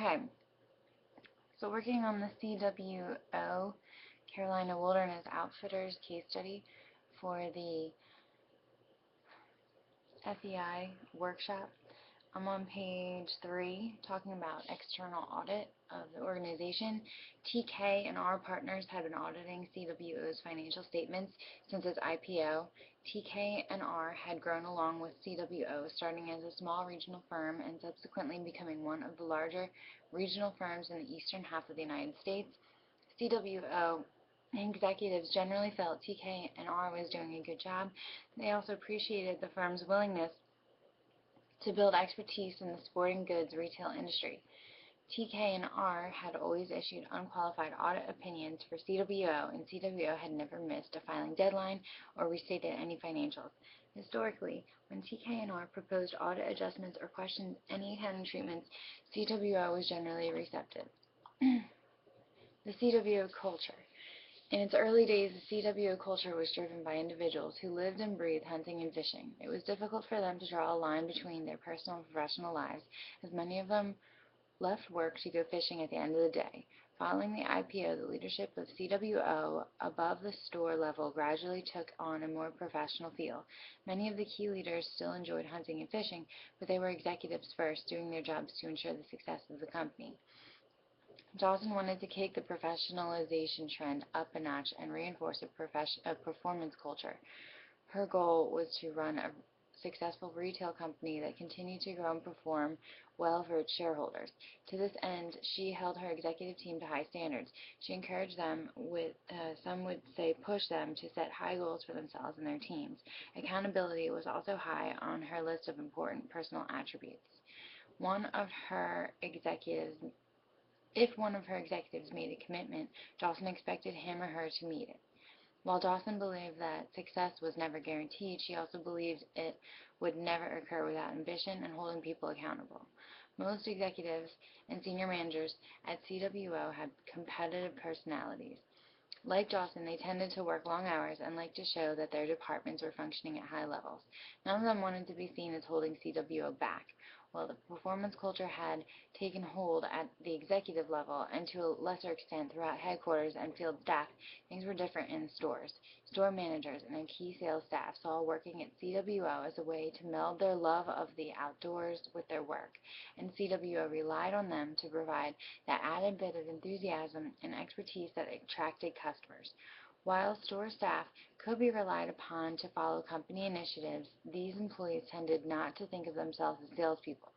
Okay, so working on the CWO, Carolina Wilderness Outfitters case study for the FEI workshop. I'm on page 3 talking about external audit of the organization. TK and our partners have been auditing CWO's financial statements since its IPO. TK and R had grown along with CWO, starting as a small regional firm and subsequently becoming one of the larger regional firms in the eastern half of the United States. CWO executives generally felt TK and R was doing a good job. They also appreciated the firm's willingness to build expertise in the sporting goods retail industry. TK and R had always issued unqualified audit opinions for CWO, and CWO had never missed a filing deadline or restated any financials. Historically, when TK and R proposed audit adjustments or questioned any accounting treatments, CWO was generally receptive. The CWO culture. In its early days, the CWO culture was driven by individuals who lived and breathed hunting and fishing. It was difficult for them to draw a line between their personal and professional lives, as many of them left work to go fishing at the end of the day. Following the IPO, the leadership of CWO above the store level gradually took on a more professional feel. Many of the key leaders still enjoyed hunting and fishing, but they were executives first, doing their jobs to ensure the success of the company. Dawson wanted to take the professionalization trend up a notch and reinforce a performance culture. Her goal was to run a successful retail company that continued to grow and perform well for its shareholders. To this end, she held her executive team to high standards. She encouraged them, some would say pushed them, to set high goals for themselves and their teams. Accountability was also high on her list of important personal attributes. If one of her executives made a commitment, Dawson expected him or her to meet it. While Dawson believed that success was never guaranteed, she also believed it would never occur without ambition and holding people accountable. Most executives and senior managers at CWO had competitive personalities. Like Dawson, they tended to work long hours and liked to show that their departments were functioning at high levels. None of them wanted to be seen as holding CWO back. While the performance culture had taken hold at the executive level and to a lesser extent throughout headquarters and field staff, things were different in stores. Store managers and key sales staff saw working at CWO as a way to meld their love of the outdoors with their work, and CWO relied on them to provide that added bit of enthusiasm and expertise that attracted customers. While store staff could be relied upon to follow company initiatives, these employees tended not to think of themselves as salespeople.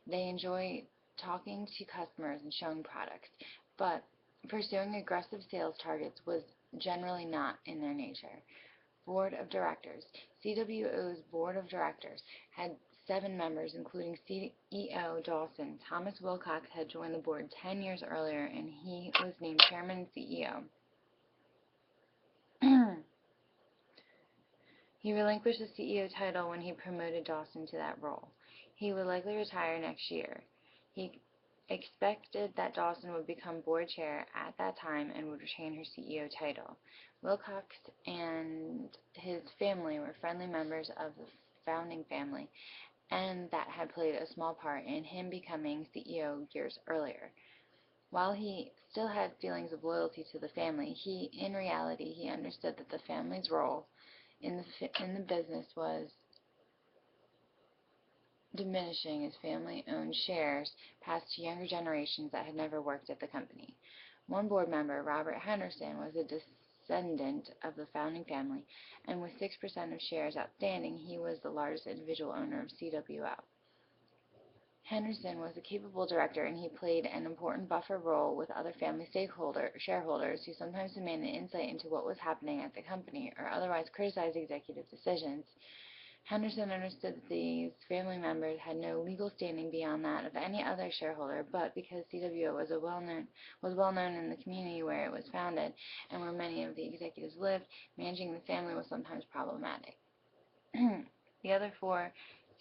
They enjoy talking to customers and showing products, but pursuing aggressive sales targets was generally not in their nature. Board of Directors. CWO's Board of Directors had 7 members, including CEO Dawson. Thomas Wilcox had joined the board 10 years earlier, and he was named Chairman and CEO. He relinquished the CEO title when he promoted Dawson to that role. He would likely retire next year. He expected that Dawson would become board chair at that time and would retain her CEO title. Wilcox and his family were friendly members of the founding family, and that had played a small part in him becoming CEO years earlier. While he still had feelings of loyalty to the family, in reality, he understood that the family's role in the business was diminishing as family-owned shares passed to younger generations that had never worked at the company. One board member, Robert Henderson, was a descendant of the founding family, and with 6% of shares outstanding, he was the largest individual owner of CWO. Henderson was a capable director, and he played an important buffer role with other family shareholders who sometimes demanded insight into what was happening at the company or otherwise criticized executive decisions. Henderson understood that these family members had no legal standing beyond that of any other shareholder, but because CWO was well known in the community where it was founded and where many of the executives lived, managing the family was sometimes problematic. The other 4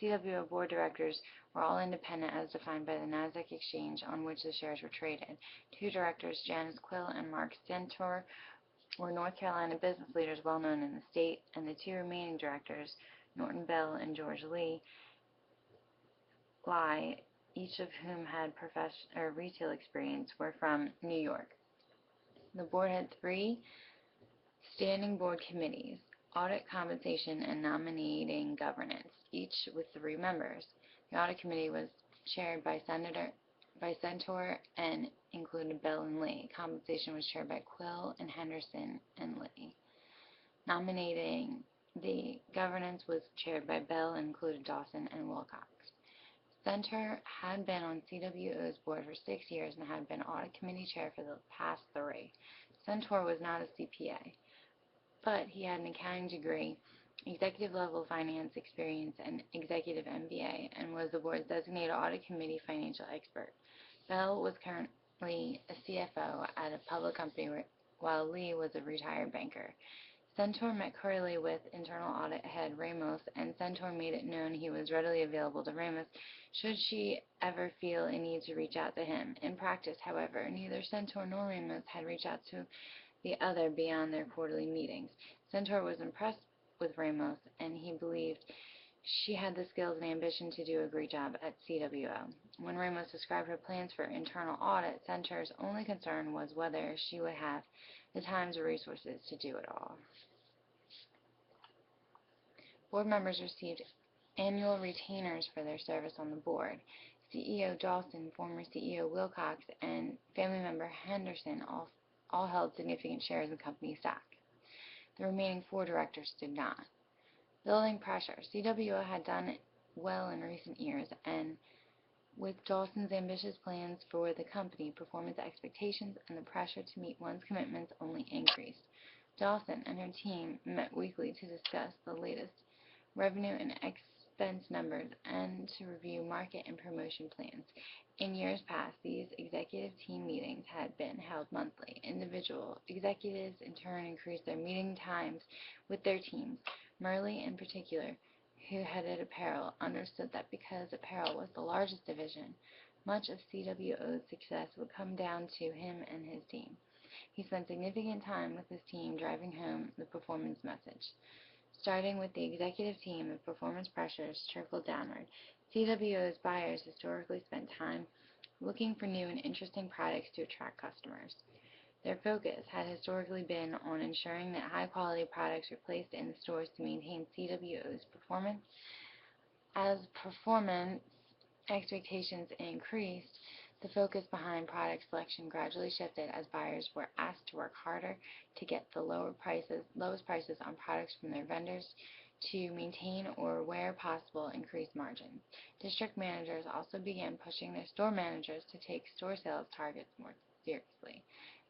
CWO board directors were all independent as defined by the NASDAQ exchange on which the shares were traded. 2 directors, Janice Quill and Mark Stentor, were North Carolina business leaders well known in the state, and the 2 remaining directors, Norton Bell and George Lai, each of whom had retail experience, were from New York. The board had 3 standing board committees: audit, compensation, and nominating governance, each with 3 members. The audit committee was chaired by Centaur and included Bell and Lee. Compensation was chaired by Quill and Henderson and Lee. Nominating the governance was chaired by Bell and included Dawson and Wilcox. Centaur had been on CWO's board for 6 years and had been audit committee chair for the past 3. Centaur was not a CPA, but he had an accounting degree, executive level finance experience, and executive MBA, and was the board's designated audit committee financial expert. Bell was currently a CFO at a public company, while Lee was a retired banker. Centaur met Curley with internal audit head Ramos, and Centaur made it known he was readily available to Ramos should she ever feel a need to reach out to him. In practice, however, neither Centaur nor Ramos had reached out to the other beyond their quarterly meetings. Centaur was impressed with Ramos, and he believed she had the skills and ambition to do a great job at CWO. When Ramos described her plans for internal audit, Centaur's only concern was whether she would have the time or resources to do it all. Board members received annual retainers for their service on the board. CEO Dawson, former CEO Wilcox, and family member Henderson all held significant shares in company stock. The remaining 4 directors did not. Building pressure. CWO had done well in recent years, and with Dawson's ambitious plans for the company, performance expectations and the pressure to meet one's commitments only increased. Dawson and her team met weekly to discuss the latest revenue and expense numbers and to review market and promotion plans. In years past, these executive team meetings had been held monthly. Individual executives in turn increased their meeting times with their teams. Murley, in particular, who headed apparel, understood that because apparel was the largest division, much of CWO's success would come down to him and his team. He spent significant time with his team driving home the performance message. Starting with the executive team, the performance pressures trickled downward. CWO's buyers historically spent time looking for new and interesting products to attract customers. Their focus had historically been on ensuring that high-quality products were placed in the stores to maintain CWO's performance. As performance expectations increased, the focus behind product selection gradually shifted as buyers were asked to work harder to get the lowest prices on products from their vendors to maintain or, where possible, increase margins. District managers also began pushing their store managers to take store sales targets more seriously.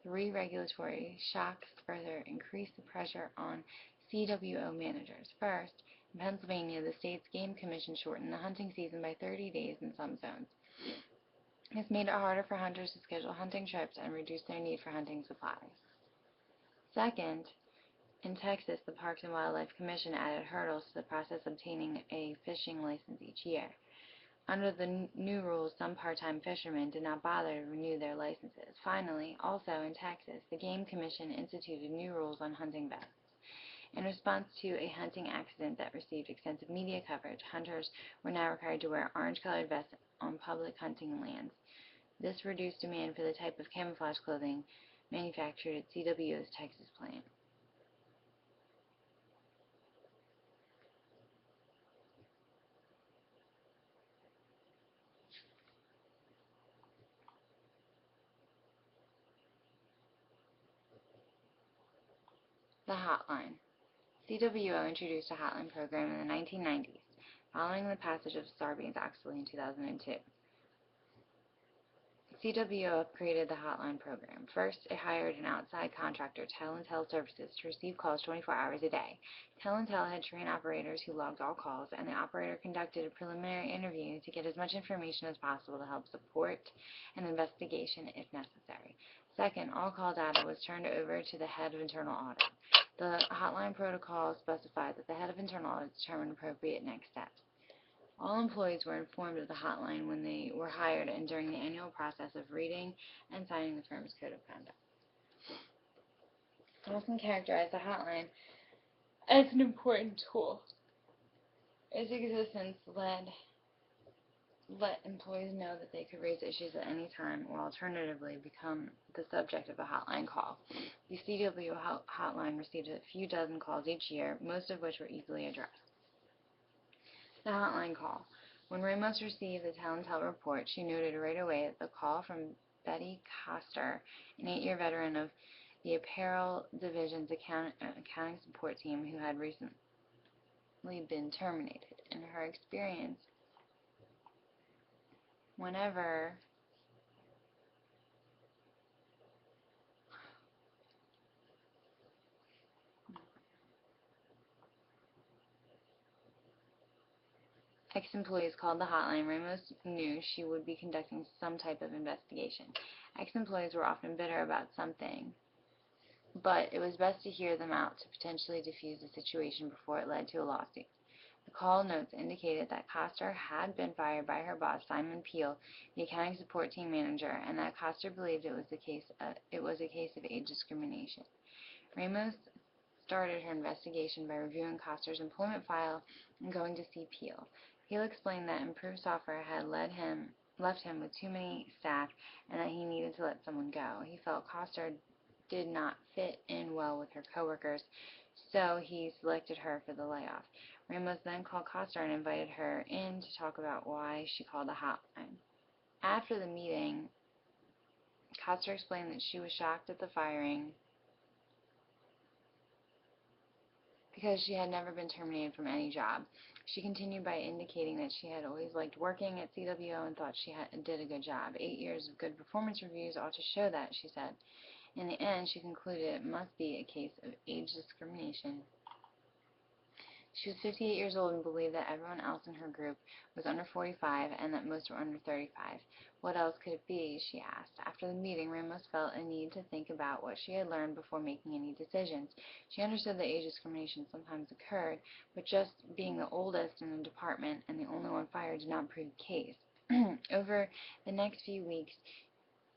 3 regulatory shocks further increased the pressure on CWO managers. First, in Pennsylvania, the state's game commission shortened the hunting season by 30 days in some zones. This made it harder for hunters to schedule hunting trips and reduced their need for hunting supplies. Second, in Texas, the Parks and Wildlife Commission added hurdles to the process of obtaining a fishing license each year. Under the new rules, some part-time fishermen did not bother to renew their licenses. Finally, also in Texas, the Game Commission instituted new rules on hunting vests. In response to a hunting accident that received extensive media coverage, hunters were now required to wear orange-colored vests on public hunting lands. This reduced demand for the type of camouflage clothing manufactured at CWO's Texas plant. The hotline. CWO introduced a hotline program in the 1990s, following the passage of Sarbanes-Oxley in 2002. CWO upgraded the hotline program. First, it hired an outside contractor, Tel Services, to receive calls 24 hours a day. Tel had trained operators who logged all calls, and the operator conducted a preliminary interview to get as much information as possible to help support an investigation if necessary. Second, all call data was turned over to the head of internal audit. The hotline protocol specified that the head of internal audit determined appropriate next steps. All employees were informed of the hotline when they were hired and during the annual process of reading and signing the firm's code of conduct. Dawson characterized the hotline as an important tool. Its existence led let employees know that they could raise issues at any time or alternatively become the subject of a hotline call. The CWO hotline received a few dozen calls each year, most of which were easily addressed. The hotline call. When Ramos received the tell-and-tell report, she noted right away that the call from Betty Coster, an 8-year veteran of the apparel division's accounting support team who had recently been terminated. In her experience, whenever ex-employees called the hotline, Ramos knew she would be conducting some type of investigation. Ex-employees were often bitter about something, but it was best to hear them out to potentially defuse the situation before it led to a lawsuit. The call notes indicated that Coster had been fired by her boss, Simon Peel, the accounting support team manager, and that Coster believed it was a case of age discrimination. Ramos started her investigation by reviewing Coster's employment file and going to see Peel. Peel explained that improved software had left him with too many staff and that he needed to let someone go. He felt Coster did not fit in well with her coworkers, so he selected her for the layoff. Ramos then called Coster and invited her in to talk about why she called the hotline. After the meeting, Coster explained that she was shocked at the firing because she had never been terminated from any job. She continued by indicating that she had always liked working at CWO and thought she did a good job. 8 years of good performance reviews ought to show that, she said. In the end, she concluded it must be a case of age discrimination. She was 58 years old and believed that everyone else in her group was under 45 and that most were under 35. What else could it be, she asked. After the meeting, Ramos felt a need to think about what she had learned before making any decisions. She understood that age discrimination sometimes occurred, but just being the oldest in the department and the only one fired did not prove the case. Over the next few weeks,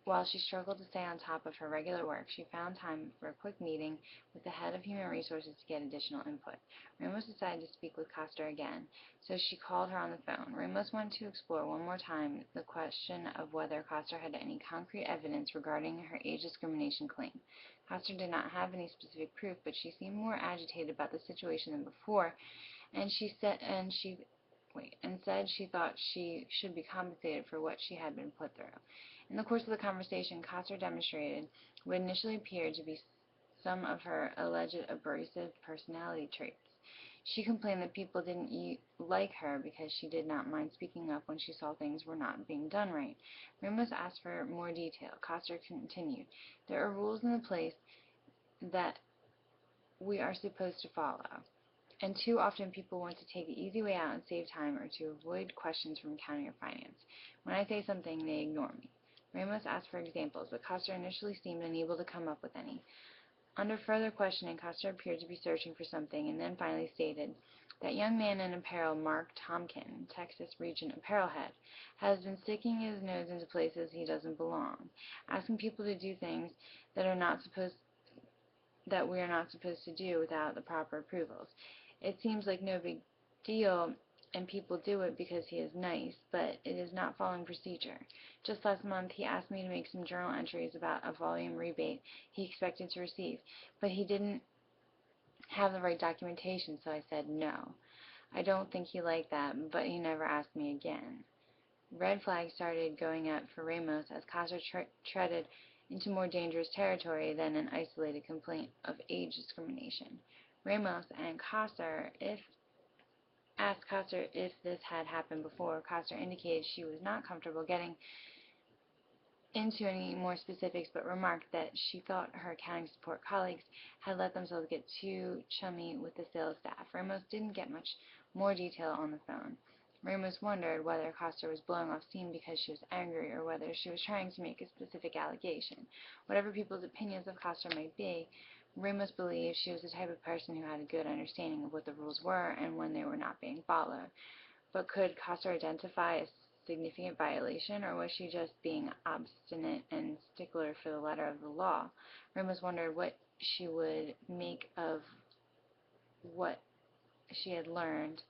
while she struggled to stay on top of her regular work, she found time for a quick meeting with the head of human resources to get additional input. Ramos decided to speak with Coster again, so she called her on the phone. Ramos wanted to explore one more time the question of whether Coster had any concrete evidence regarding her age discrimination claim. Coster did not have any specific proof, but she seemed more agitated about the situation than before, and said she thought she should be compensated for what she had been put through. In the course of the conversation, Coster demonstrated what initially appeared to be some of her alleged abrasive personality traits. She complained that people didn't like her because she did not mind speaking up when she saw things were not being done right. Ramos asked for more detail. Coster continued, "There are rules in place that we are supposed to follow. And too often people want to take the easy way out and save time or to avoid questions from accounting or finance. When I say something, they ignore me." Ramos asked for examples, but Coster initially seemed unable to come up with any. Under further questioning, Coster appeared to be searching for something and then finally stated, "That young man in apparel, Mark Tompkin, Texas Region Apparel Head, has been sticking his nose into places he doesn't belong, asking people to do things that we are not supposed to do without the proper approvals. It seems like no big deal, and people do it because he is nice, but it is not following procedure. Just last month, he asked me to make some journal entries about a volume rebate he expected to receive, but he didn't have the right documentation, so I said no. I don't think he liked that, but he never asked me again." Red flags started going up for Ramos as Coster treaded into more dangerous territory than an isolated complaint of age discrimination. Ramos and asked Coster if this had happened before. Coster indicated she was not comfortable getting into any more specifics, but remarked that she thought her accounting support colleagues had let themselves get too chummy with the sales staff. Ramos didn't get much more detail on the phone. Ramos wondered whether Coster was blowing off steam because she was angry or whether she was trying to make a specific allegation. Whatever people's opinions of Coster might be, Ramos believed she was the type of person who had a good understanding of what the rules were and when they were not being followed. But could Coster identify a significant violation, or was she just being obstinate and stickler for the letter of the law? Ramos wondered what she would make of what she had learned